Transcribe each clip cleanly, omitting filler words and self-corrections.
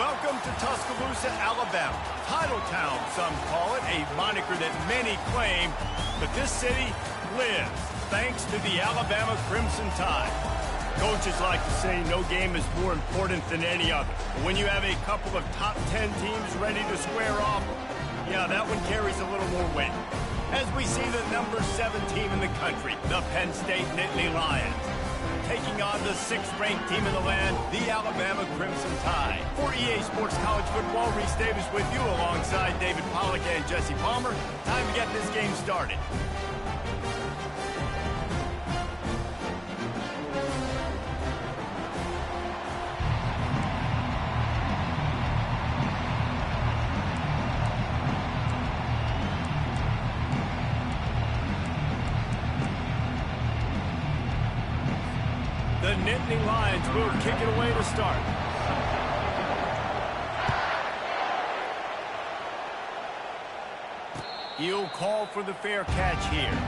Welcome to Tuscaloosa, Alabama. Title Town, some call it, a moniker that many claim, but this city lives thanks to the Alabama Crimson Tide. Coaches like to say no game is more important than any other. But when you have a couple of top 10 teams ready to square off, yeah, that one carries a little more weight. As we see the number 7 team in the country, the Penn State Nittany Lions, taking on the 6th-ranked team in the land, the Alabama Crimson Tide. For EA Sports College Football, Reese Davis with you alongside David Pollack and Jesse Palmer. Time to get this game started. The Nittany Lions will kick it away to start. He'll call for the fair catch here.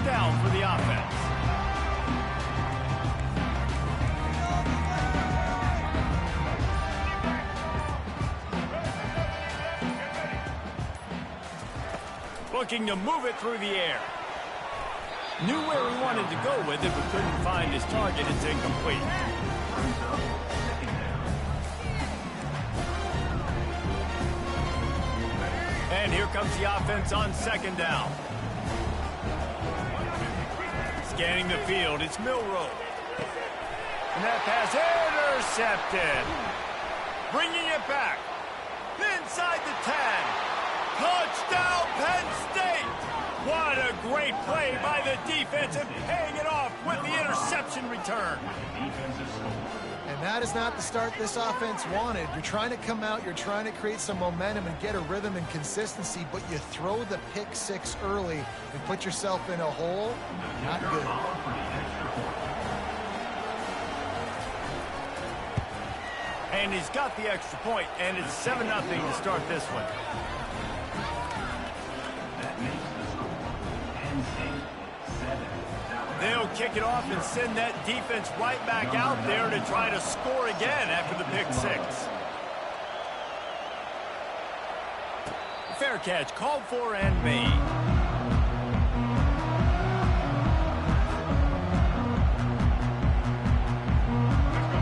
Down for the offense. Looking to move it through the air. Knew where he wanted to go with it, but couldn't find his target. It's incomplete. And here comes the offense on 2nd down. Scanning the field, it's Milroe. And that pass intercepted. Bringing it back. Inside the 10. Touchdown, Penn State! What a great play by the defense and paying it off with the interception return. And that is not the start this offense wanted. You're trying to come out, you're trying to create some momentum and get a rhythm and consistency, but you throw the pick 6 early and put yourself in a hole. Not good. And he's got the extra point, and it's 7-0 to start this one. They'll kick it off and send that defense right back out there to try to score again after the pick 6. Fair catch called for and made.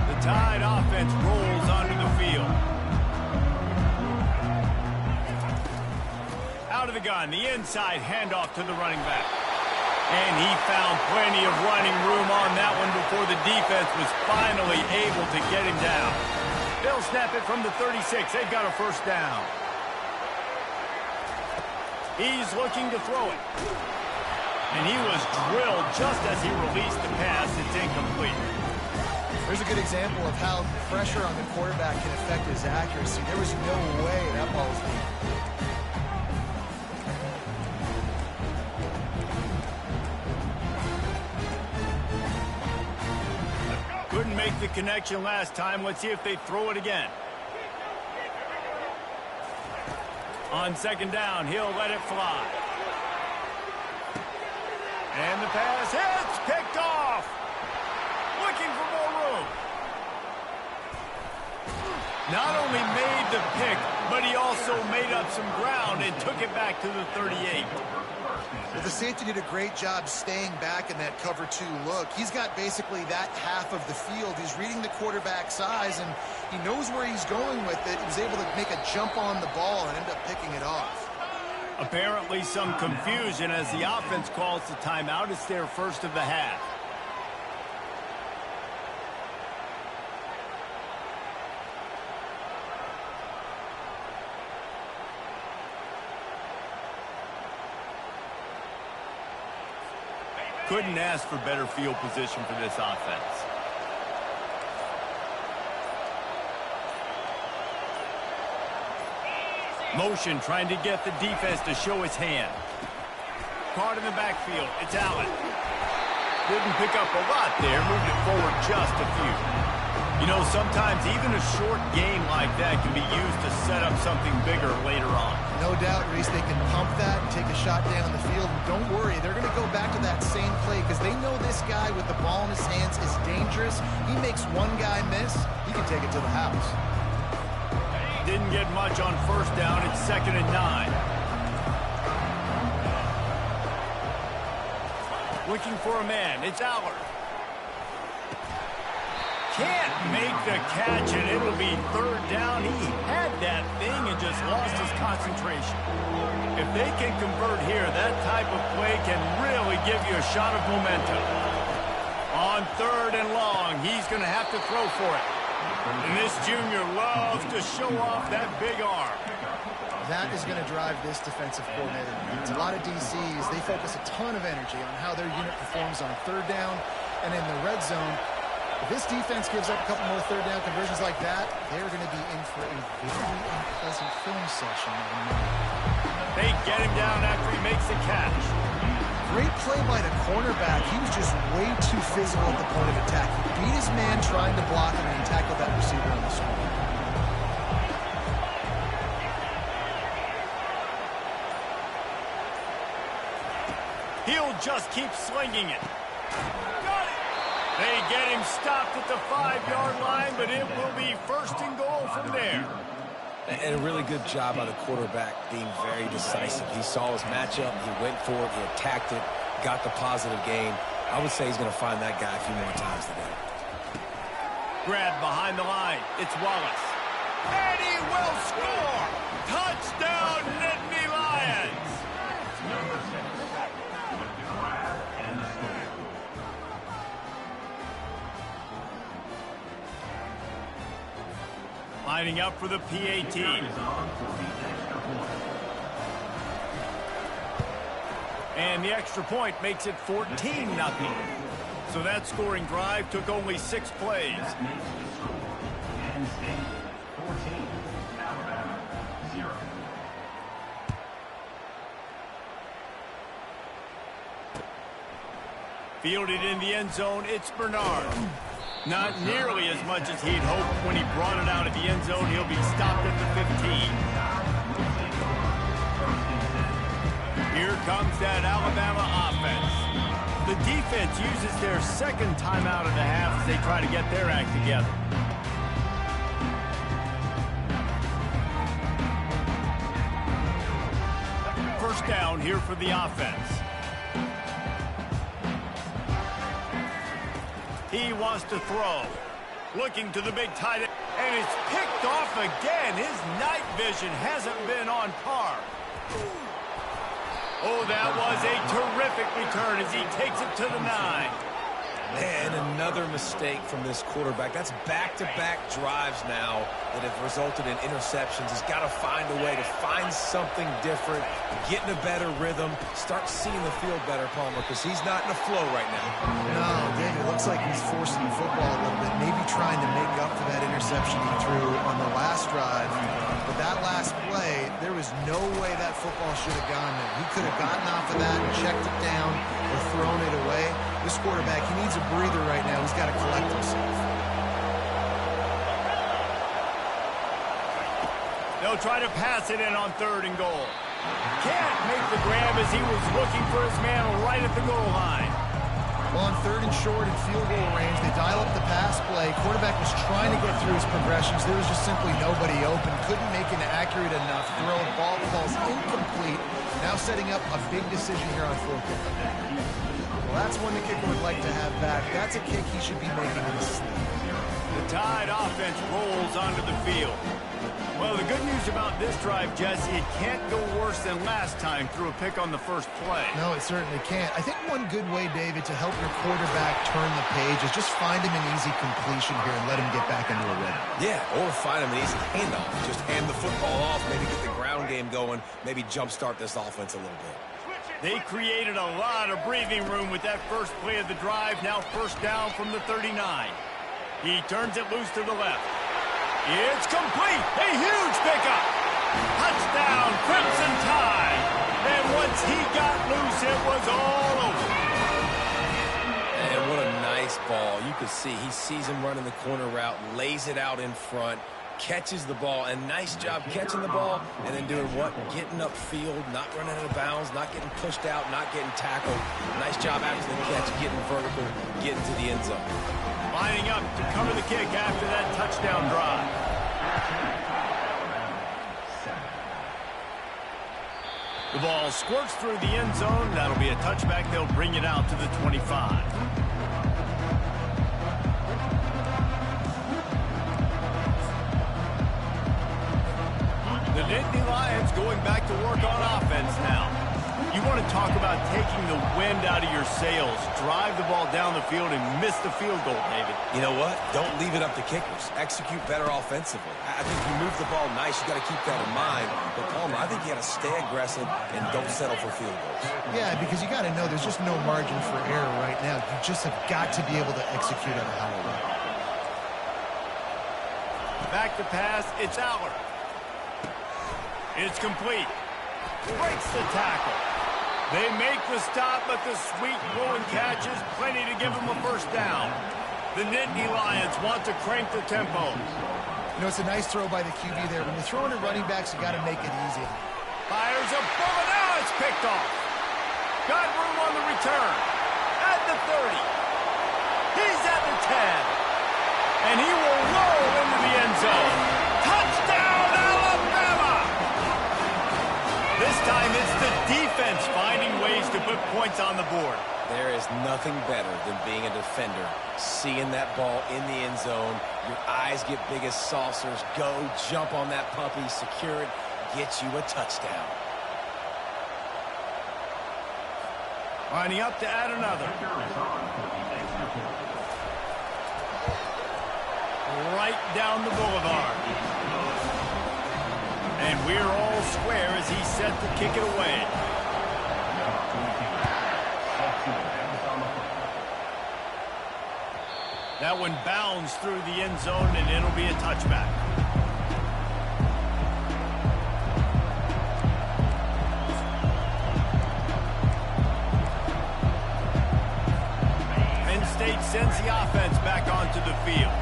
The Tide off shotgun, the inside handoff to the running back. And he found plenty of running room on that one before the defense was finally able to get him down. They'll snap it from the 36. They've got a first down. He's looking to throw it. And he was drilled just as he released the pass. It's incomplete. There's a good example of how pressure on the quarterback can affect his accuracy. There was no way that ball was deep. Couldn't make the connection last time. Let's see if they throw it again. On second down, he'll let it fly. And the pass hits, picked off. Looking for more room. Not only made the pick, but he also made up some ground and took it back to the 38. Well, the safety did a great job staying back in that cover 2 look. He's got basically that half of the field. He's reading the quarterback's eyes, and he knows where he's going with it. He was able to make a jump on the ball and end up picking it off. Apparently some confusion as the offense calls the timeout. It's their first of the half. Couldn't ask for better field position for this offense. Motion trying to get the defense to show his hand. Caught in the backfield. It's Allen. Didn't pick up a lot there. Moved it forward just a few. You know, sometimes even a short game like that can be used to set up something bigger later on. No doubt, Reese, they can pump that and take a shot down the field. And don't worry, they're going to go back to that same play because they know this guy with the ball in his hands is dangerous. He makes one guy miss, he can take it to the house. Didn't get much on first down. It's 2nd and 9. Looking for a man. It's Allard. Can't make the catch, and it'll be 3rd down. He had that thing and just lost his concentration. If they can convert here, that type of play can really give you a shot of momentum. On 3rd and long, he's going to have to throw for it. And this junior loves to show off that big arm. That is going to drive this defensive coordinator. It's a lot of DCs. They focus a ton of energy on how their unit performs on 3rd down and in the red zone. If this defense gives up a couple more 3rd down conversions like that, they're going to be in for a very unpleasant film session. They get him down after he makes the catch. Great play by the cornerback. He was just way too physical at the point of attack. He beat his man trying to block him, and he tackled that receiver on the screen. He'll just keep slinging it. Got it! They get him stopped at the 5-yard line, but it will be 1st and goal from there. And a really good job by the quarterback being very decisive. He saw his matchup, he went for it, he attacked it, got the positive gain. I would say he's going to find that guy a few more times today. Grab behind the line. It's Wallace. And he will score! Touchdown, Nittany Lions! Lining up for the PAT. And the extra point makes it 14-0. So that scoring drive took only 6 plays. Fielded in the end zone, it's Bernard. Not nearly as much as he'd hoped when he brought it out of the end zone. He'll be stopped at the 15. Here comes that Alabama offense. The defense uses their 2nd timeout of the half as they try to get their act together. First down here for the offense. He wants to throw. Looking to the big tight end. And it's picked off again. His night vision hasn't been on par. Oh, that was a terrific return as he takes it to the 9. And another mistake from this quarterback. That's back-to-back drives now that have resulted in interceptions. He's got to find a way to find something different, get in a better rhythm, start seeing the field better, Palmer, because he's not in a flow right now. No, David, it looks like he's forcing the football a little bit, maybe trying to make up for that interception he threw on the last drive. But that last play, there was no way that football should have gone there. He could have gotten off of that and checked it down or thrown it away. This quarterback, he needs a breather right now. He's got to collect himself. They'll try to pass it in on 3rd and goal. Can't make the grab as he was looking for his man right at the goal line. Well, on 3rd and short and field goal range, they dial up the pass play. Quarterback was trying to get through his progressions. There was just simply nobody open. Couldn't make an accurate enough throw. Ball falls incomplete. Now setting up a big decision here on 4th down. Well, that's one the kicker would like to have back. That's a kick he should be making in his sleep. The Tide offense rolls onto the field. Well, the good news about this drive, Jesse, it can't go worse than last time through a pick on the first play. No, it certainly can't. I think one good way, David, to help your quarterback turn the page is just find him an easy completion here and let him get back into a rhythm. Yeah, or find him an easy handoff. Just hand the football off, maybe get the ground game going, maybe jumpstart this offense a little bit. They created a lot of breathing room with that first play of the drive. Now 1st down from the 39. He turns it loose to the left. It's complete. A huge pickup. Touchdown, Crimson Tide. And once he got loose, it was all over. And what a nice ball. You can see he sees him running the corner route, lays it out in front, catches the ball, and nice job catching the ball and then doing what? Getting upfield, not running out of bounds, not getting pushed out, not getting tackled. Nice job after the catch, getting vertical, getting to the end zone. Lining up to cover the kick after that touchdown drive. The ball squirts through the end zone. That'll be a touchback. They'll bring it out to the 25. The Nittany Lions going back to work on offense now. You want to talk about taking the wind out of your sails. Drive the ball down the field and miss the field goal, David. You know what? Don't leave it up to kickers. Execute better offensively. I think you move the ball nice. You got to keep that in mind. But, Palmer, I think you got to stay aggressive and don't settle for field goals. Yeah, because you got to know there's just no margin for error right now. You just have got to be able to execute at a high level. Back to pass. It's Aller. It's complete. Breaks the tackle. They make the stop, but the sweet blowing catch is plenty to give them a 1st down. The Nittany Lions want to crank the tempo. You know, it's a nice throw by the QB there. When you're throwing to running backs, you got to make it easy. Fires a bullet. Now it's picked off. Got room on the return. At the 30. He's at the 10. And he will roll into the end zone. Touchdown, Alabama! This time it's the defense finding ways to put points on the board. There is nothing better than being a defender, seeing that ball in the end zone. Your eyes get big as saucers. Go, jump on that puppy, secure it, get you a touchdown. Lining up to add another. Right down the boulevard. And we're all square as he's set to kick it away. That one bounds through the end zone, and it'll be a touchback. Penn State sends the offense back onto the field.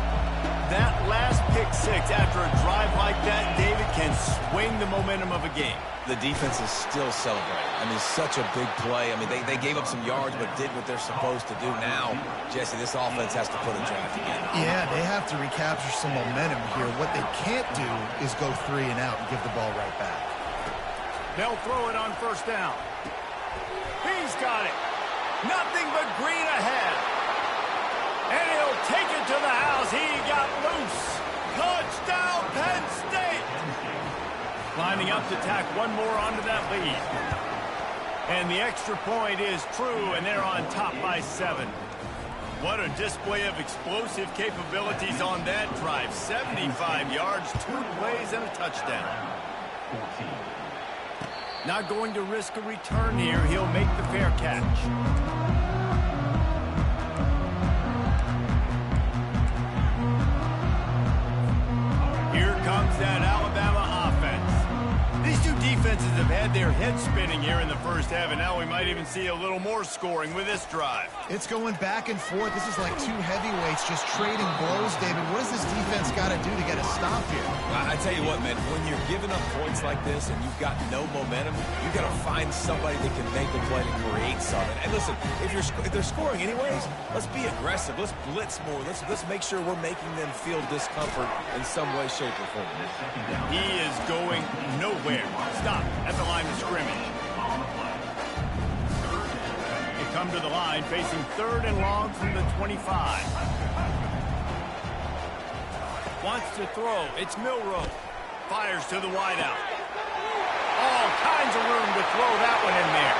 That last pick six after a drive like that, David, can swing the momentum of a game. The defense is still celebrating. I mean, such a big play. I mean, they gave up some yards but did what they're supposed to do. Now, Jesse, this offense has to put a drive together. Yeah, they have to recapture some momentum here. What they can't do is go 3 and out and give the ball right back. They'll throw it on 1st down. He's got it. Nothing but green ahead. And he'll take it to the house. He got loose. Touchdown, Penn State. Lining up to tack one more onto that lead. And the extra point is true, and they're on top by 7. What a display of explosive capabilities on that drive. 75 yards, 2 plays, and a touchdown. Not going to risk a return here. He'll make the fair catch. Here comes that Alabama offense. These two defenses have had their heads spinning here in the first half, and now we might even see a little more scoring with this drive. It's going back and forth. This is like two heavyweights just trading blows, David. What does this defense got to do to get a stop here? I tell you what, man, when you're giving up points like this and you've got no momentum, you got to find somebody that can make a play to create something. And listen, if they're scoring anyways, let's be aggressive. Let's blitz more. Let's make sure we're making them feel discomfort in some way, shape, or form. He is going nowhere. Stop at the line of scrimmage. They come to the line facing 3rd and long from the 25. Wants to throw. It's Milroe. Fires to the wideout. All kinds of room to throw that one in there.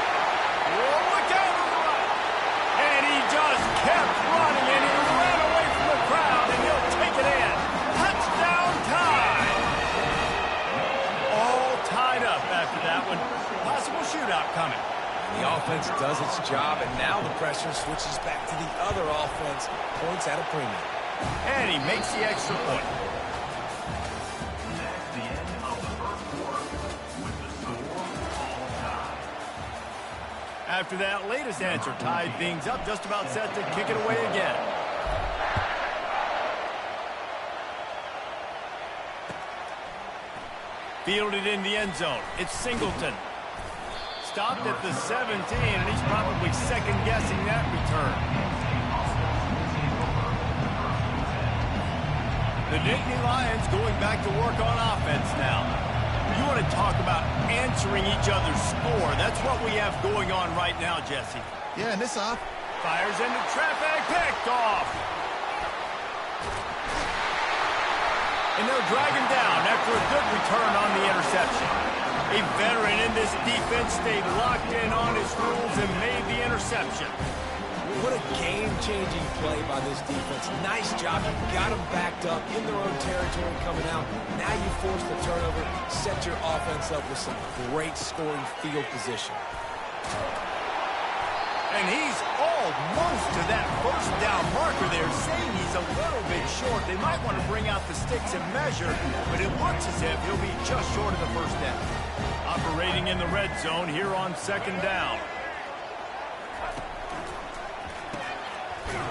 Whoa, look out on the right. And he just kept running, and he ran away from the crowd, and he'll take it in. Touchdown time. All tied up after that one. Possible shootout coming. The offense does its job, and now the pressure switches back to the other offense. Points at a premium. And he makes the extra point. After that latest answer tied things up, just about set to kick it away again. Fielded in the end zone. It's Singleton. Stopped at the 17, and he's probably second-guessing that return. The Nittany Lions going back to work on offense now. You want to talk about answering each other's score. That's what we have going on right now, Jesse. Yeah, and this off. Fires into traffic, picked off. And they'll drag him down after a good return on the interception. A veteran in this defense stayed locked in on his rules and made the interception. What a game-changing play by this defense. Nice job. You got them backed up in their own territory coming out. Now you force the turnover, set your offense up with some great scoring field position. And he's almost to that first down marker there, saying he's a little bit short. They might want to bring out the sticks and measure, but it looks as if he'll be just short of the first down. Operating in the red zone here on 2nd down.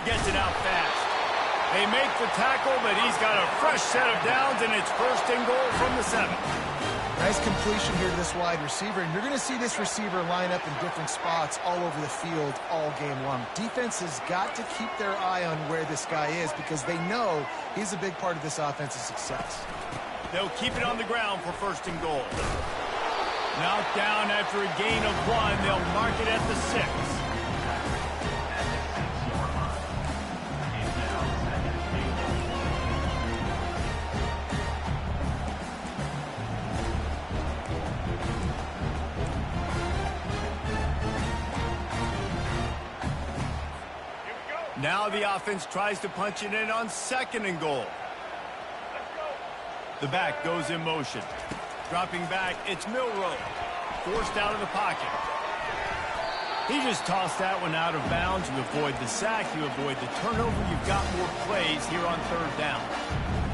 Gets it out fast. They make the tackle, but he's got a fresh set of downs, and it's 1st and goal from the 7. Nice completion here to this wide receiver, and you're going to see this receiver line up in different spots all over the field all game long. Defense has got to keep their eye on where this guy is because they know he's a big part of this offense's success. They'll keep it on the ground for 1st and goal. Knocked down after a gain of 1. They'll mark it at the 6. Now the offense tries to punch it in on 2nd and goal. The back goes in motion. Dropping back, it's Milroe. Forced out of the pocket. He just tossed that one out of bounds. You avoid the sack, you avoid the turnover. You've got more plays here on 3rd down.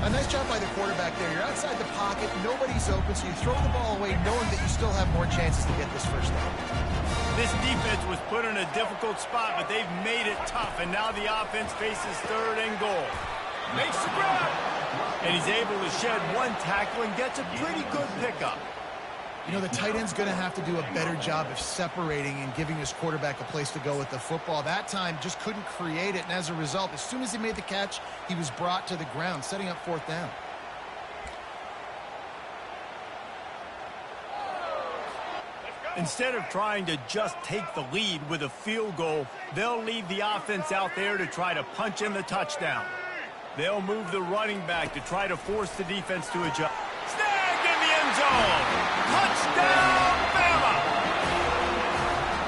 A nice job by the quarterback there. You're outside the pocket, nobody's open, so you throw the ball away knowing that you still have more chances to get this first down. This defense was put in a difficult spot, but they've made it tough, and now the offense faces 3rd and goal. Makes the grab, and he's able to shed 1 tackle and gets a pretty good pickup. You know, the tight end's going to have to do a better job of separating and giving his quarterback a place to go with the football. That time just couldn't create it, and as a result, as soon as he made the catch, he was brought to the ground, setting up 4th down. Instead of trying to just take the lead with a field goal, they'll leave the offense out there to try to punch in the touchdown. They'll move the running back to try to force the defense to adjust. Snagged in the end zone! Touchdown, Bama!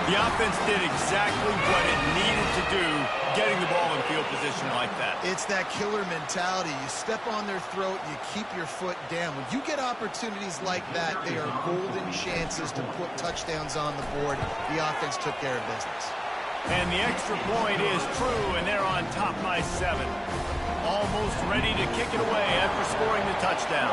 The offense did exactly what it needed to do, getting the ball in field position like that. It's that killer mentality. You step on their throat, you keep your foot down. When you get opportunities like that, they are golden chances to put touchdowns on the board. The offense took care of business. And the extra point is true, and they're on top by 7. Almost ready to kick it away after scoring the touchdown.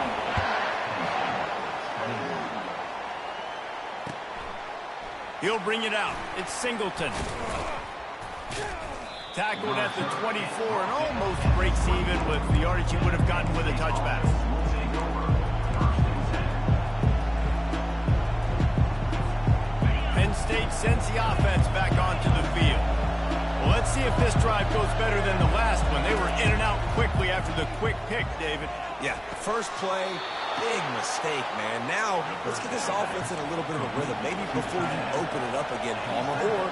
He'll bring it out. It's Singleton. Tackled at the 24 and almost breaks even with the yardage he would have gotten with a touchback. Penn State sends the offense back onto the field. Well, let's see if this drive goes better than the last one. They were in and out quickly after the quick pick, David. Yeah, first play, big mistake, man. Now, let's get this offense in a little bit of a rhythm. Maybe before you open it up again, Palmer, or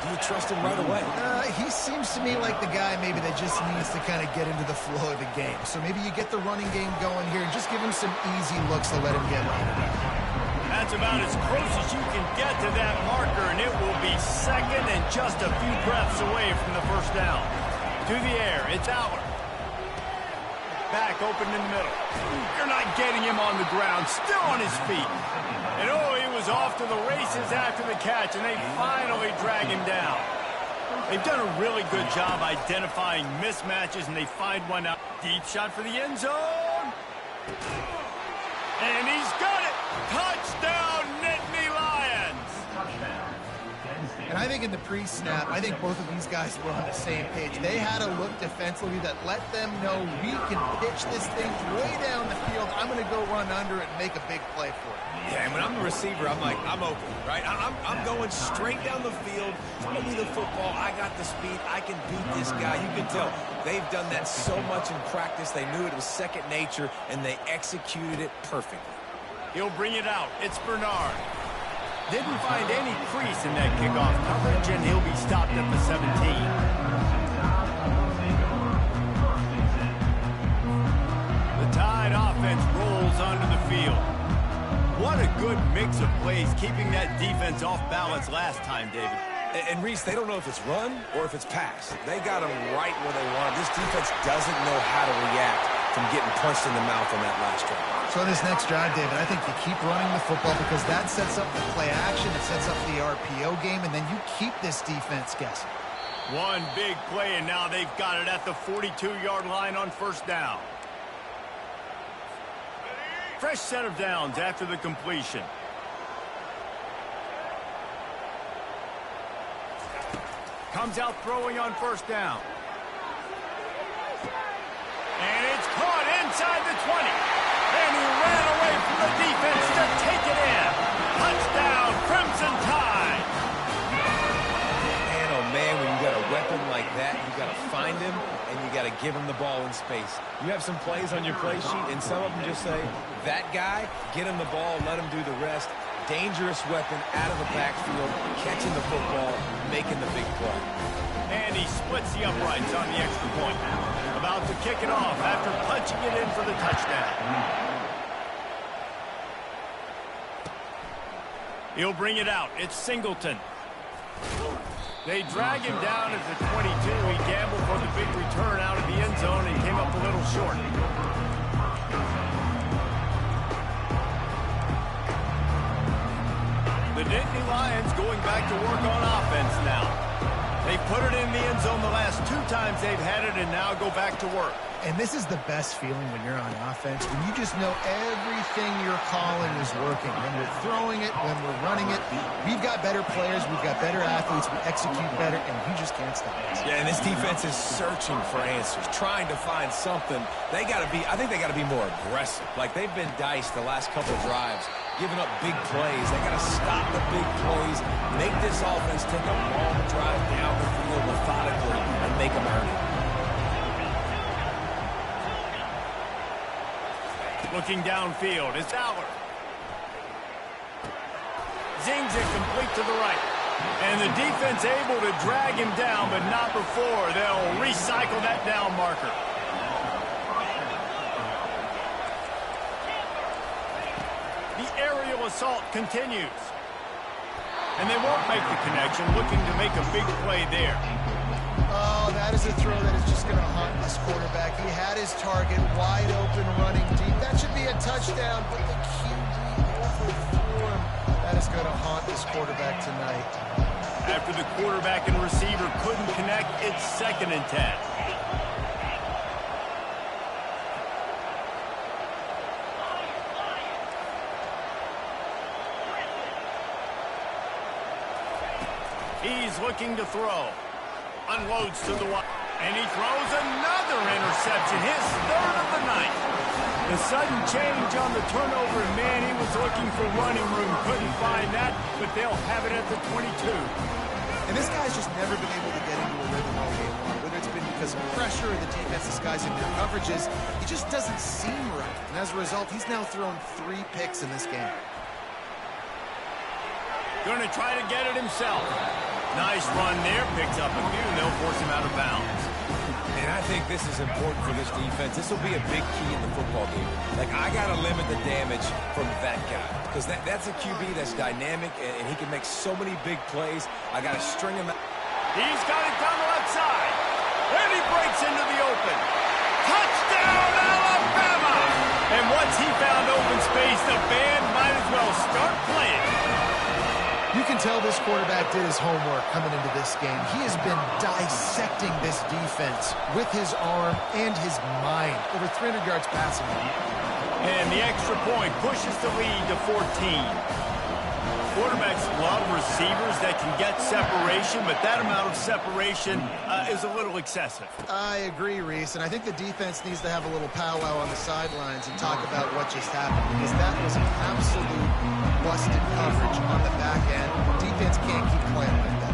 do you trust him right away? He seems to me like the guy maybe that just needs to kind of get into the flow of the game. So maybe you get the running game going here and just give him some easy looks to let him get loaded up. That's about as close as you can get to that marker, and it will be second and just a few breaths away from the first down. To the air, it's Aller. Back open in the middle. You're not getting him on the ground, still on his feet. And oh, he was off to the races after the catch, and they finally drag him down. They've done a really good job identifying mismatches, and they find one out. Deep shot for the end zone. And he's got it. Touchdown, Nittany Lions. And I think in the pre-snap, I think both of these guys were on the same page. They had a look defensively that let them know we can pitch this thing way down the field. I'm going to go run under it and make a big play for it. Yeah, and when I'm the receiver, I'm like, I'm open, right? I'm going straight down the field. Throw me the football. I got the speed. I can beat this guy. You can tell they've done that so much in practice. They knew it was second nature, and they executed it perfectly. He'll bring it out. It's Bernard. Didn't find any crease in that kickoff coverage, and he'll be stopped at the 17. The Tide offense rolls onto the field. What a good mix of plays, keeping that defense off balance last time, David. And Reese, they don't know if it's run or if it's pass. They got them right where they want. This defense doesn't know how to react from getting punched in the mouth on that last drive. So this next drive, David, I think you keep running the football because that sets up the play action, it sets up the RPO game, and then you keep this defense guessing. One big play, and now they've got it at the 42-yard line on first down. Fresh set of downs after the completion. Comes out throwing on first down. And it's caught inside the 20. And he ran away from the defense to take it in. Touchdown, Crimson Tide. Man, oh man, when you got a weapon like that, you got to find him and you got to give him the ball in space. You have some plays on your play sheet, and some of them just say, that guy, get him the ball, let him do the rest. Dangerous weapon out of the backfield, catching the football, making the big play. And he splits the uprights on the extra point. About to kick it off after punching it in for the touchdown. He'll bring it out. It's Singleton. They drag him down at the 22. He gambled for the big return out of the end zone and came up a little short. The Nittany Lions going back to work on offense now. They put it in the end zone the last 2 times they've had it and now go back to work. And this is the best feeling when you're on offense, when you just know everything you're calling is working. When we're throwing it, when we're running it, we've got better players, we've got better athletes, we execute better, and you just can't stop us. Yeah, and this defense is searching for answers, trying to find something. I think they got to be more aggressive. Like they've been diced the last couple of drives, giving up big plays. They got to stop the big plays, make this offense take a long drive down the field methodically and make them earn it. Looking downfield, it's Aller. Zings it complete to the right. And the defense able to drag him down, but not before they'll recycle that down marker. The aerial assault continues. And they won't make the connection, looking to make a big play there. Oh, that is a throw that is just going to haunt this quarterback. He had his target wide open, running deep. That should be a touchdown, but the QB overthrew him. That is going to haunt this quarterback tonight. After the quarterback and receiver couldn't connect, it's 2nd and 10. He's looking to throw. Unloads to the wide. And he throws another interception. His 3rd of the night. The sudden change on the turnover, and man, he was looking for running room. Couldn't find that, but they'll have it at the 22. And this guy's just never been able to get into a rhythm all game long. Whether it's been because of pressure or the defense disguising their coverages, he just doesn't seem right. And as a result, he's now thrown 3 picks in this game. Going to try to get it himself. Nice run there. Picks up a few, and they'll force him out of bounds. And I think this is important for this defense. This will be a big key in the football game. Like, I got to limit the damage from that guy. Because that's a QB that's dynamic, and he can make so many big plays. I got to string him out. He's got it down the left side. And he breaks into the open. Touchdown, Alabama! And once he found open space, the band might as well start playing. You can tell this quarterback did his homework coming into this game. He has been dissecting this defense with his arm and his mind. Over 300 yards passing. And the extra point pushes the lead to 14. Quarterbacks love receivers that can get separation, but that amount of separation is a little excessive. I agree, Reese, and I think the defense needs to have a little powwow on the sidelines and talk about what just happened, because that was an absolute busted coverage on the back end. Defense can't keep playing like that.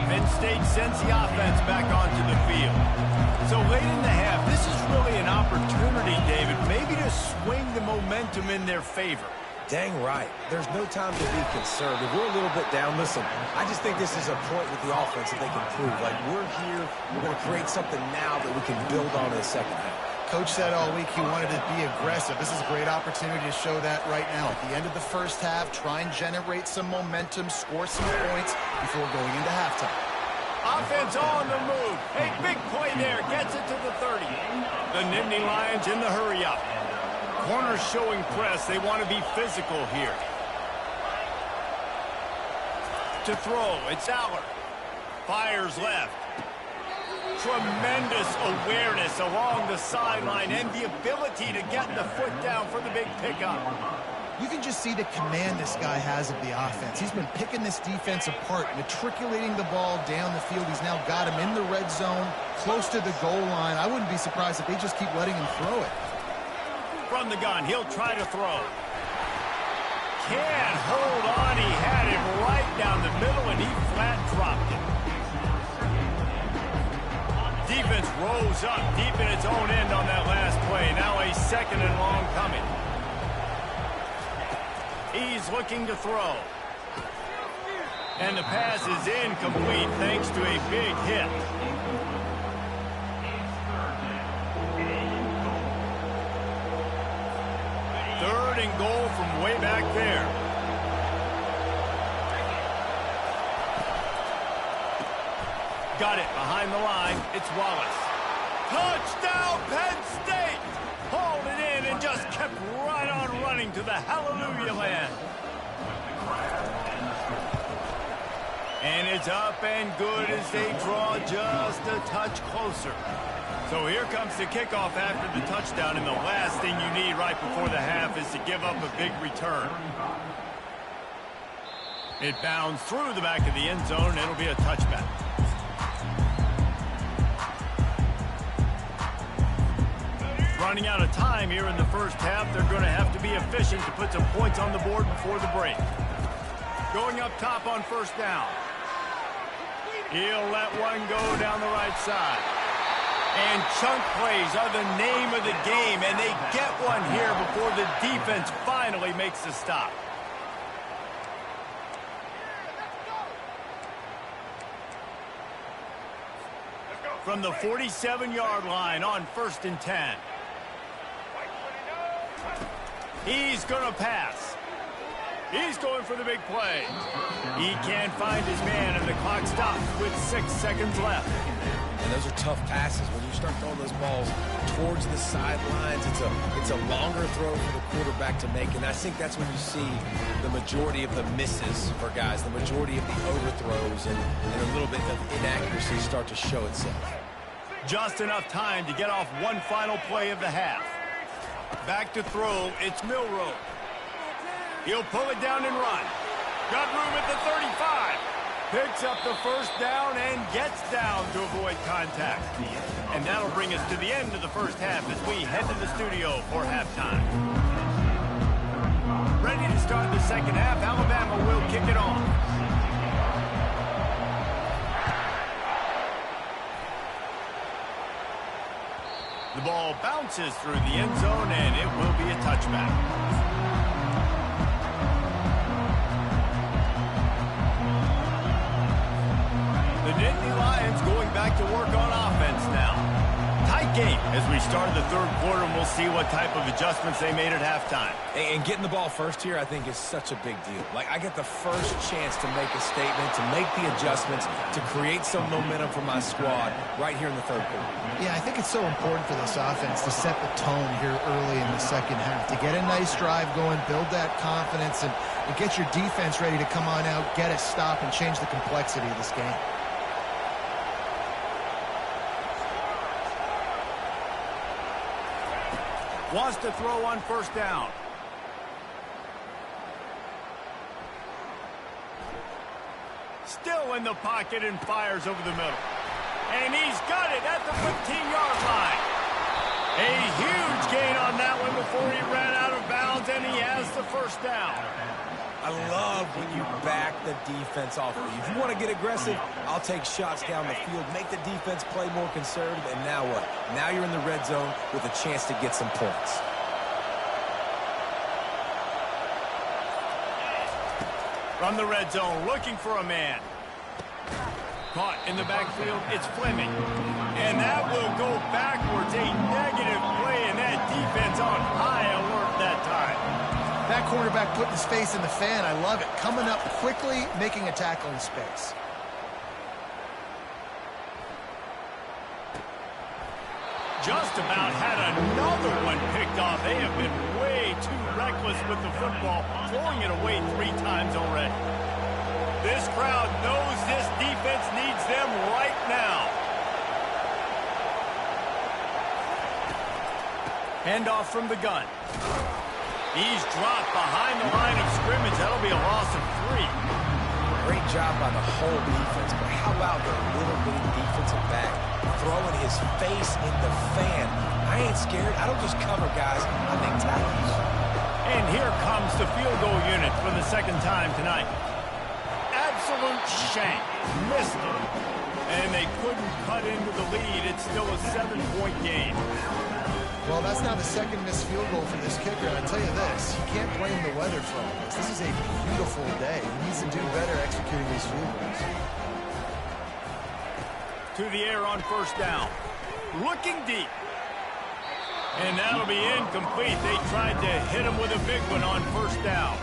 Penn State sends the offense back onto the field. So late in the half, this is really an opportunity, David, maybe to swing the momentum in their favor. Dang right. There's no time to be conservative. We're a little bit down. Listen, I just think this is a point with the offense that they can prove. Like, we're here, we're going to create something now that we can build on in the second half. Coach said all week he wanted to be aggressive. This is a great opportunity to show that right now. At the end of the first half, try and generate some momentum, score some points before going into halftime. Offense on the move. A big play there. Gets it to the 30. The Nittany Lions in the hurry-up. Corners showing press. They want to be physical here. To throw, it's Aller. Fires left. Tremendous awareness along the sideline and the ability to get the foot down for the big pickup. You can just see the command this guy has of the offense. He's been picking this defense apart, matriculating the ball down the field. He's now got him in the red zone, close to the goal line. I wouldn't be surprised if they just keep letting him throw it. From the gun, he'll try to throw. Can't hold on. He had it right down the middle, and he flat dropped it. Defense rose up deep in its own end on that last play. Now a 2nd and long coming. He's looking to throw. And the pass is incomplete thanks to a big hit. Third and goal from way back there. Got it behind the line. It's Wallace. Touchdown, Penn State! Hauled it in and just kept right on running to the hallelujah land. And it's up and good as they draw just a touch closer. So here comes the kickoff after the touchdown, and the last thing you need right before the half is to give up a big return. It bounds through the back of the end zone, and it'll be a touchback. Running out of time here in the first half. They're going to have to be efficient to put some points on the board before the break. Going up top on first down. He'll let one go down the right side. And chunk plays are the name of the game, and they get one here before the defense finally makes the stop. From the 47-yard line on 1st and 10. He's going to pass. He's going for the big play. He can't find his man, and the clock stops with 6 seconds left. And those are tough passes. When you start throwing those balls towards the sidelines, it's a longer throw for the quarterback to make, and I think that's when you see the majority of the misses for guys, the majority of the overthrows, and a little bit of inaccuracy start to show itself. Just enough time to get off one final play of the half. Back to throw, it's Milroe. He'll pull it down and run. Got room at the 35. Picks up the first down and gets down to avoid contact. And that'll bring us to the end of the first half as we head to the studio for halftime. Ready to start the second half, Alabama will kick it off. The ball bounces through the end zone, and it will be a touchback. The Nittany Lions going back to work on offense now. Tight game as we started the third quarter, and we'll see what type of adjustments they made at halftime. And getting the ball first here, I think, is such a big deal. Like, I get the first chance to make a statement, to make the adjustments, to create some momentum for my squad right here in the third quarter. Yeah, I think it's so important for this offense to set the tone here early in the second half, to get a nice drive going, build that confidence, and get your defense ready to come on out, get a stop, and change the complexity of this game. Wants to throw on first down. Still in the pocket and fires over the middle. And he's got it at the 15-yard line. A huge gain on that one before he ran out of bounds, and he has the first down. I love when you back the defense off of you. If you want to get aggressive, I'll take shots down the field, make the defense play more conservative, and now what? Now you're in the red zone with a chance to get some points. From the red zone, looking for a man. Caught in the backfield, it's Fleming. And that will go backwards, a negative play, and that defense on high alert that time. That quarterback putting his face in the fan, I love it. Coming up quickly, making a tackle in space. Just about had another one picked off. They have been way too reckless with the football, throwing it away 3 times already. This crowd knows this defense needs them right now. Handoff from the gun. He's dropped behind the line of scrimmage. That'll be a loss of 3. Great job by the whole defense, but how about the little bitty defensive back throwing his face in the fan? I ain't scared. I don't just cover guys. I make tackles. And here comes the field goal unit for the second time tonight. Absolute shank. Missed it. And they couldn't cut into the lead. It's still a 7-point game. Well, that's now the second missed field goal for this kicker. And I'll tell you this, you can't blame the weather for all this. This is a beautiful day. He needs to do better executing these field goals. To the air on first down. Looking deep. And that'll be incomplete. They tried to hit him with a big one on first down.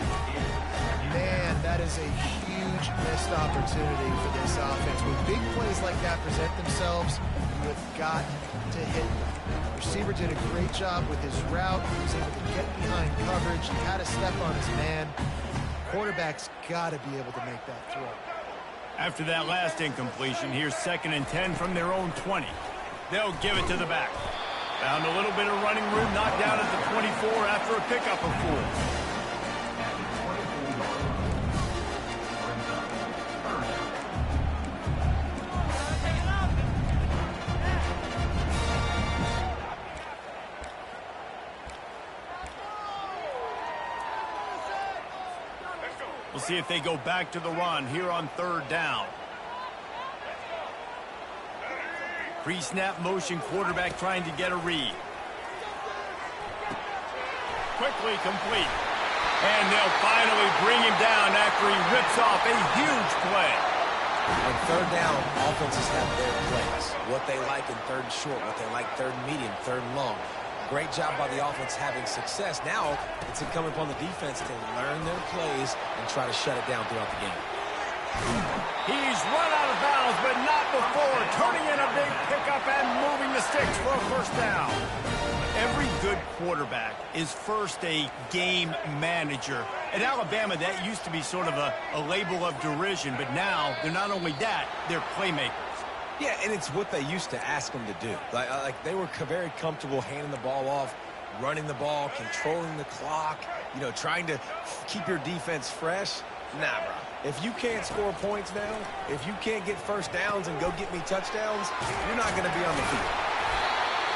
Man, that is a huge missed opportunity for this offense. When big plays like that present themselves, you have got to hit them. Receiver did a great job with his route. He was able to get behind coverage. He had a step on his man. Quarterback's got to be able to make that throw. After that last incompletion, here's 2nd and 10 from their own 20. They'll give it to the back. Found a little bit of running room, knocked down at the 24 after a pickup of 4. We'll see if they go back to the run here on third down. Pre-snap motion, quarterback trying to get a read. Quickly complete. And they'll finally bring him down after he rips off a huge play. On third down, offenses have their plays. What they like in third and short, what they like third and medium, third and long. Great job by the offense having success. Now it's incumbent upon the defense to learn their plays and try to shut it down throughout the game. He's run out of bounds, but not before turning in a big pickup and moving the sticks for a first down. Every good quarterback is first a game manager. At Alabama, that used to be sort of a label of derision, but now they're not only that, they're playmakers. Yeah, and it's what they used to ask them to do. Like they were very comfortable handing the ball off, running the ball, controlling the clock, trying to keep your defense fresh. Nah, bro. If you can't score points now, if you can't get first downs and go get me touchdowns, you're not going to be on the field.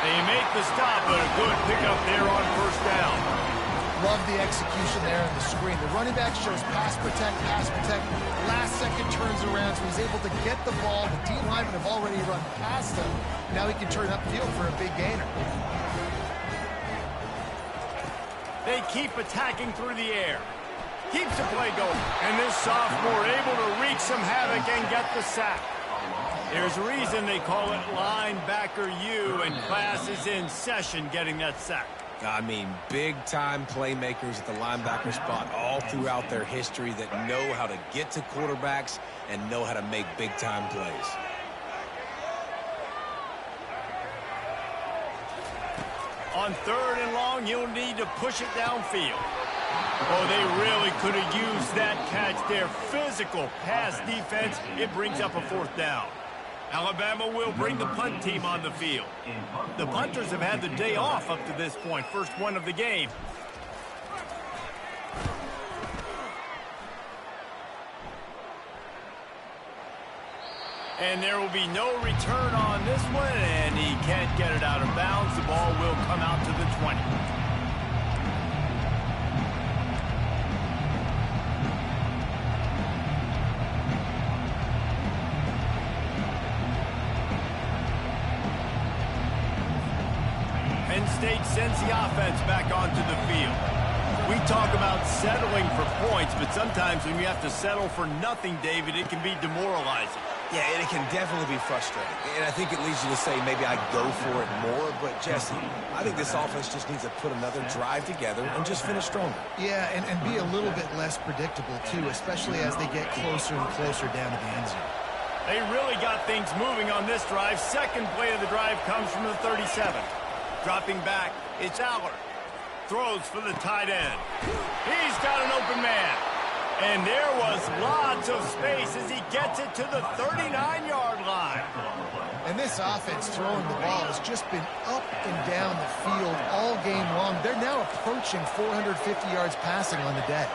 They make the stop, but a good pickup there on first down. Love the execution there on the screen. The running back shows pass protect, pass protect. Last second turns around, so he's able to get the ball. The D linemen have already run past him. Now he can turn upfield for a big gainer. They keep attacking through the air. Keeps the play going. And this sophomore able to wreak some havoc and get the sack. There's a reason they call it linebacker U, and class is in session getting that sack. I mean, big-time playmakers at the linebacker spot all throughout their history that know how to get to quarterbacks and know how to make big-time plays. On 3rd and long, you'll need to push it downfield. Oh, they really could have used that catch there. Physical pass defense. It brings up a 4th down. Alabama will bring the punt team on the field. The punters have had the day off up to this point. First one of the game. And there will be no return on this one, and he can't get it out of bounds. The ball will come out to the 20. Penn State sends the offense back onto the field. We talk about settling for points, but sometimes when you have to settle for nothing, David, it can be demoralizing. Yeah, and it can definitely be frustrating. And I think it leads you to say maybe I go for it more. But, Jesse, I think this offense just needs to put another drive together and just finish stronger. Yeah, and be a little bit less predictable, too, especially as they get closer and closer down to the end zone. They really got things moving on this drive. Second play of the drive comes from the 37. Dropping back, it's Aller. Throws for the tight end. He's got an open man. And there was lots of space as he gets it to the 39-yard line. And this offense throwing the ball has just been up and down the field all game long. They're now approaching 450 yards passing on the day.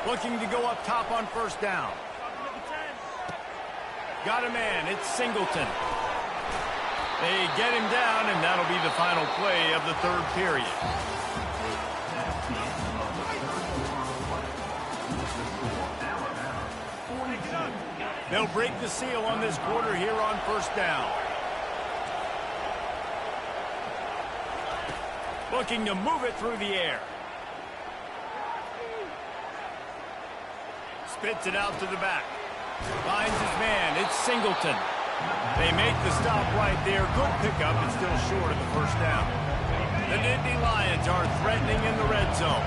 Looking to go up top on first down. Got a man. It's Singleton. They get him down, and that'll be the final play of the 3rd period. They'll break the seal on this quarter here on first down. Looking to move it through the air. Spits it out to the back. Finds his man. It's Singleton. They make the stop right there. Good pickup, but still short of the first down. The Nittany Lions are threatening in the red zone.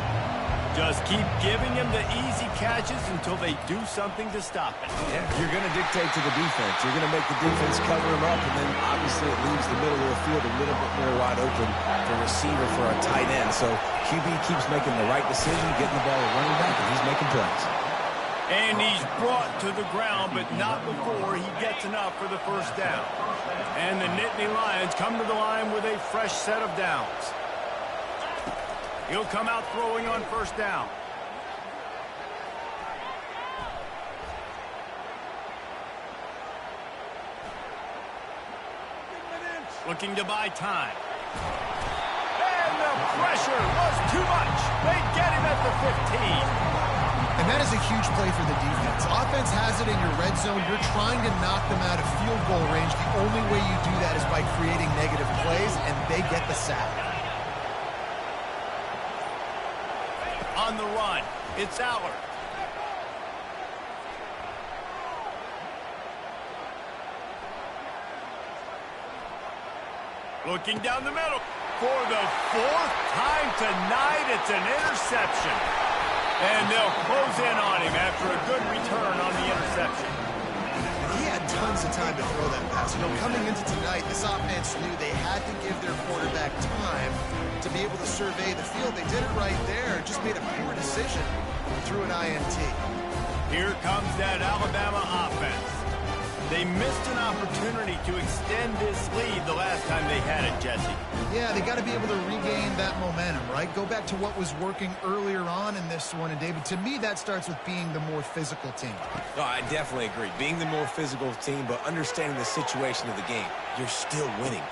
Just keep giving them the easy catches until they do something to stop it. Yeah, you're going to dictate to the defense. You're going to make the defense cover him up, and then obviously it leaves the middle of the field a little bit more wide open for receiver for a tight end. So QB keeps making the right decision, getting the ball to running back, and he's making plays. And he's brought to the ground, but not before he gets enough for the first down. And the Nittany Lions come to the line with a fresh set of downs. He'll come out throwing on first down. Looking to buy time. And the pressure was too much. They get him at the 15. And that is a huge play for the defense. Offense has it in your red zone. You're trying to knock them out of field goal range. The only way you do that is by creating negative plays, and they get the sack. On the run, it's Aller. Looking down the middle. For the fourth time tonight, it's an interception. And they'll close in on him after a good return on the interception. He had tons of time to throw that pass. You know, coming into tonight, this offense knew they had to give their quarterback time to be able to survey the field. They did it right there, just made a poor decision through an INT. Here comes that Alabama offense. They missed an opportunity to extend this lead the last time they had it, Jesse. Yeah, they got to be able to regain that momentum, right? Go back to what was working earlier on in this one. And, David, to me, that starts with being the more physical team. No, I definitely agree. Being the more physical team, but understanding the situation of the game. You're still winning.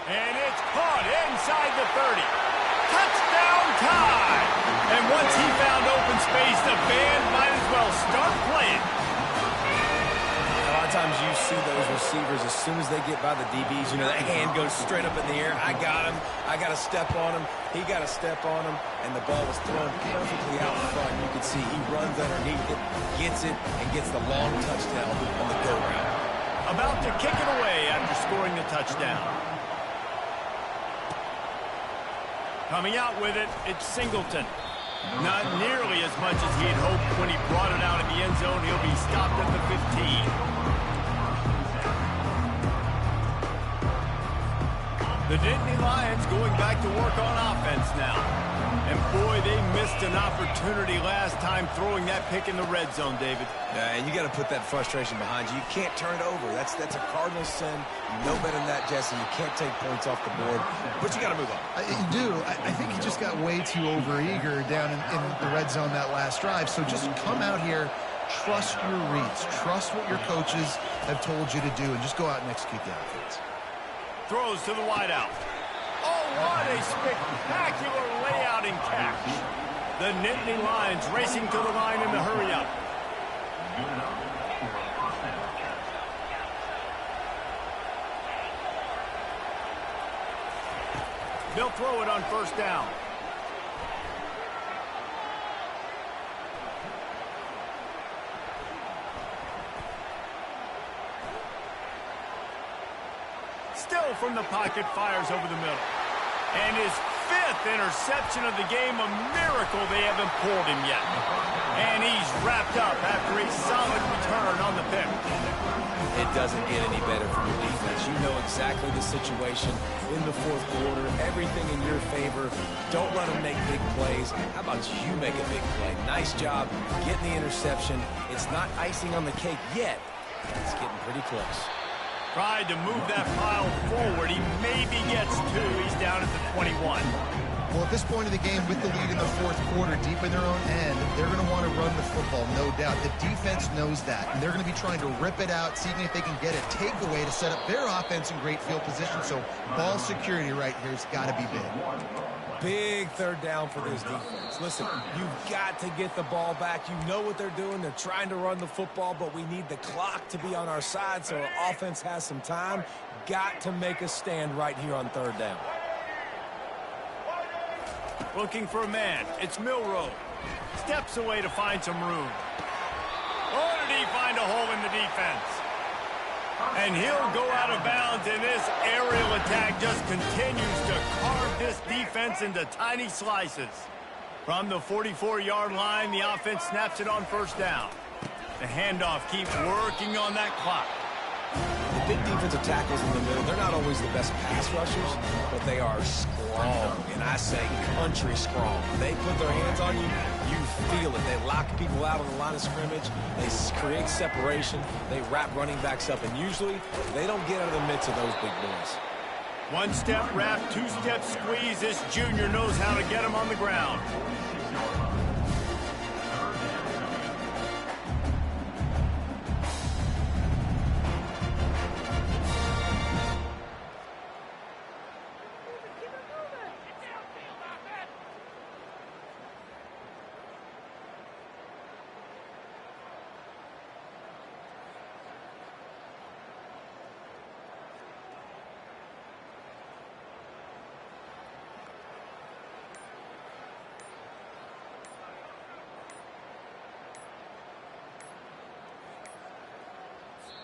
And it's caught inside the 30. Touchdown time! And once he found open space, the band might as well start playing. A lot of times you see those receivers, as soon as they get by the DBs, you know, that hand goes straight up in the air. I got him. I got to step on him. He got to step on him. And the ball was thrown perfectly out in front. You can see he runs underneath it, gets it, and gets the long touchdown on the go route. About to kick it away after scoring the touchdown. Coming out with it, it's Singleton. Not nearly as much as he had hoped when he brought it out in the end zone. He'll be stopped at the 15. The Nittany Lions going back to work on offense now. And boy, they missed an opportunity last time throwing that pick in the red zone, David. Yeah, and you got to put that frustration behind you. You can't turn it over. That's a cardinal sin. You know better than that, Jesse. You can't take points off the board, but you got to move on. You do. I think he just got way too overeager down in the red zone that last drive. So just come out here, trust your reads, trust what your coaches have told you to do, and just go out and execute the offense. Throws to the wideout. Oh, what a spectacular layout and catch. The Nittany Lions racing to the line in the hurry-up. They'll throw it on first down. Still from the pocket, fires over the middle. And his fifth interception of the game, a miracle they haven't pulled him yet. And he's wrapped up after a solid return on the pick. It doesn't get any better from your defense. You know exactly the situation in the fourth quarter. Everything in your favor. Don't let them make big plays. How about you make a big play? Nice job getting the interception. It's not icing on the cake yet, but it's getting pretty close. Tried to move that pile forward. He maybe gets two. He's down at the 21. Well, at this point of the game, with the lead in the fourth quarter, deep in their own end, they're going to want to run the football, no doubt. The defense knows that, and they're going to be trying to rip it out, seeing if they can get a takeaway to set up their offense in great field position. So ball security right here has got to be big. Big third down for this defense. Listen, you've got to get the ball back. You know what they're doing. They're trying to run the football, but we need the clock to be on our side so our offense has some time. Got to make a stand right here on third down. Looking for a man. It's Milroe. Steps away to find some room. Oh, did he find a hole in the defense? And he'll go out of bounds, and this aerial attack just continues to carve this defense into tiny slices. From the 44-yard line, the offense snaps it on first down. The handoff keeps working on that clock. The big defensive tackles in the middle, they're not always the best pass rushers, but they are strong, and I say country strong. They put their hands on you, you feel it. They lock people out on the line of scrimmage. They create separation. They wrap running backs up, and usually they don't get out of the midst of those big boys. One-step wrap, two-step squeeze. This junior knows how to get him on the ground.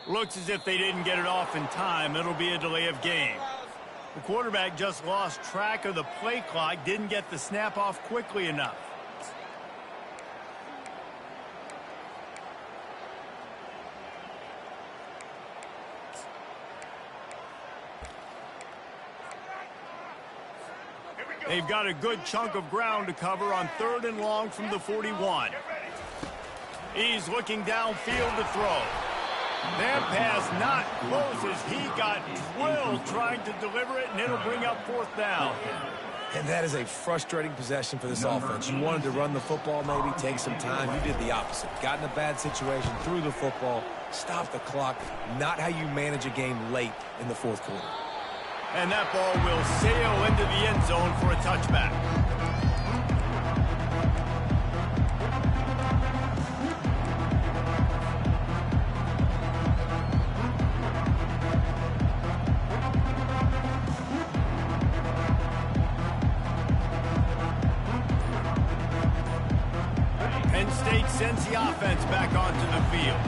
Looks as if they didn't get it off in time. It'll be a delay of game. The quarterback just lost track of the play clock, didn't get the snap off quickly enough. They've got a good chunk of ground to cover on 3rd and long from the 41. He's looking downfield to throw. That pass not close as he got drilled trying to deliver it, and it'll bring up 4th down. And that is a frustrating possession for this offense. You wanted to run the football, maybe take some time. You did the opposite. Got in a bad situation, threw the football, stopped the clock. Not how you manage a game late in the 4th quarter. And that ball will sail into the end zone for a touchback. Penn State sends the offense back onto the field.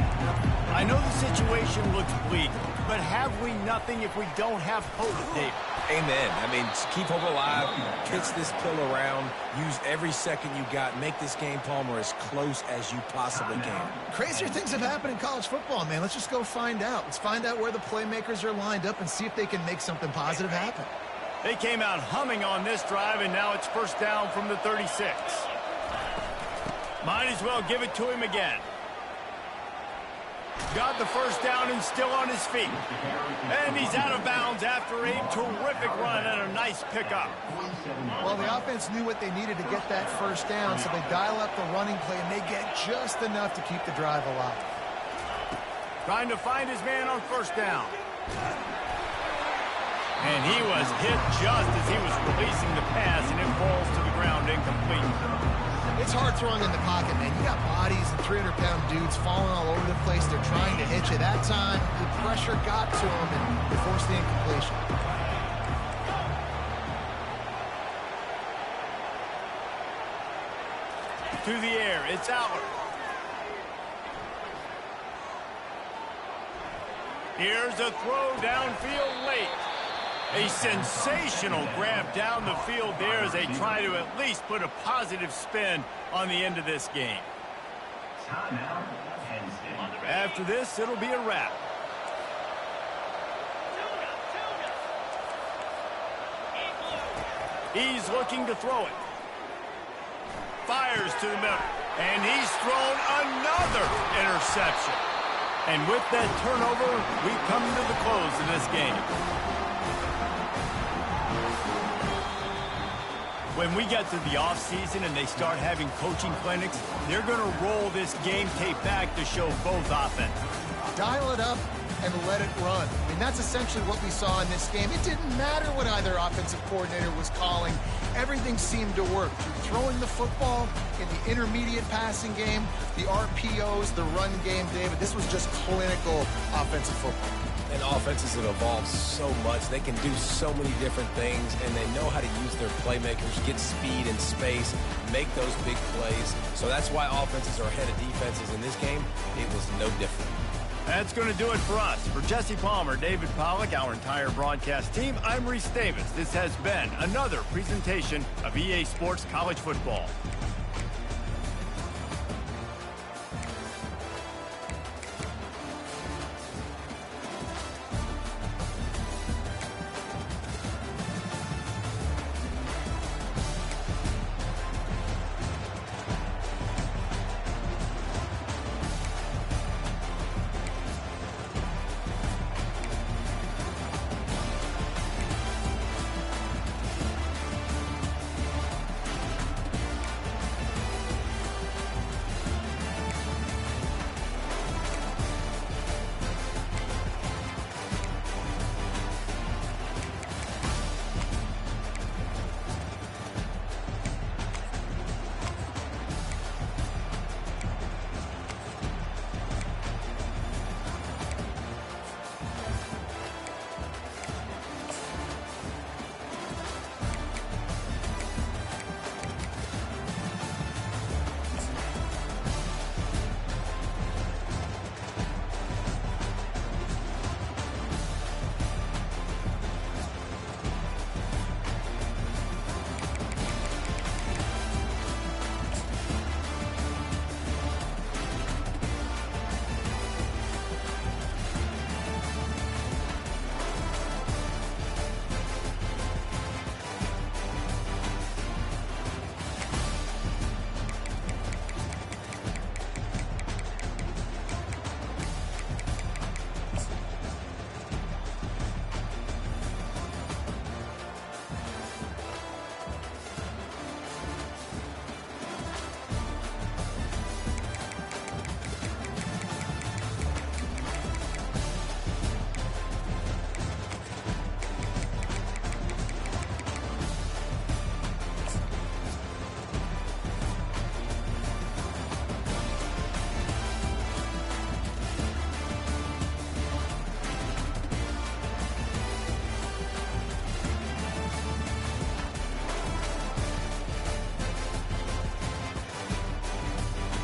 I know the situation looks bleak, but have we nothing if we don't have hope, Dave? Amen. I mean, keep hope alive, pitch this pill around, use every second you got, make this game, Palmer, as close as you possibly can. Crazier things have happened in college football, man. Let's just go find out. Let's find out where the playmakers are lined up and see if they can make something positive happen. They came out humming on this drive, and now it's 1st down from the 36. Might as well give it to him again. Got the 1st down and still on his feet. And he's out of bounds after a terrific run and a nice pickup. Well, the offense knew what they needed to get that 1st down, so they dial up the running play, and they get just enough to keep the drive alive. Trying to find his man on 1st down. And he was hit just as he was releasing the pass, and it falls to the ground incomplete. It's hard throwing in the pocket, man. You got bodies and 300-pound dudes falling all over the place. They're trying to hit you. That time, the pressure got to him, and they forced the incompletion. To the air, it's Aller. Here's a throw downfield late. A sensational grab down the field there as they try to at least put a positive spin on the end of this game. After this, it'll be a wrap. He's looking to throw it. Fires to the middle. And he's thrown another interception. And with that turnover, we come to the close of this game. When we get to the offseason and they start having coaching clinics, they're going to roll this game tape back to show both offenses. Dial it up and let it run. I mean, that's essentially what we saw in this game. It didn't matter what either offensive coordinator was calling. Everything seemed to work. Throwing the football in the intermediate passing game, the RPOs, the run game, David. This was just clinical offensive football. And offenses have evolved so much. They can do so many different things, and they know how to use their playmakers, get speed and space, make those big plays. So that's why offenses are ahead of defenses in this game. It was no different. That's going to do it for us. For Jesse Palmer, David Pollack, our entire broadcast team, I'm Reese Davis. This has been another presentation of EA Sports College Football.